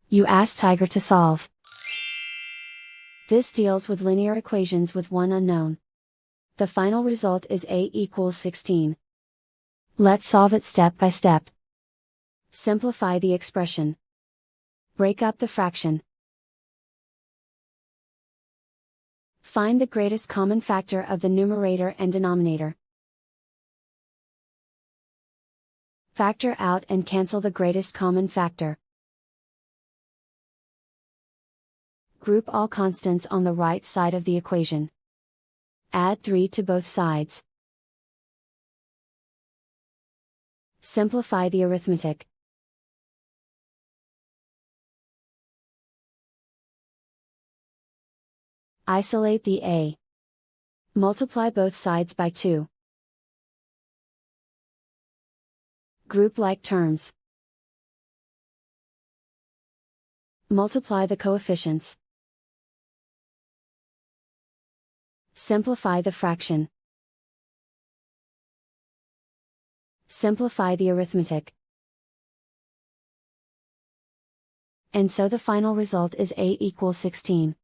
You ask Tiger to solve. This deals with linear equations with one unknown. The final result is a equals 16. Let's solve it step by step. Simplify the expression. Break up the fraction. Find the greatest common factor of the numerator and denominator. Factor out and cancel the greatest common factor. Group all constants on the right side of the equation. Add 3 to both sides. Simplify the arithmetic. Isolate the a. Multiply both sides by 2. Group like terms. Multiply the coefficients. Simplify the fraction. Simplify the arithmetic. And so the final result is a equals 16.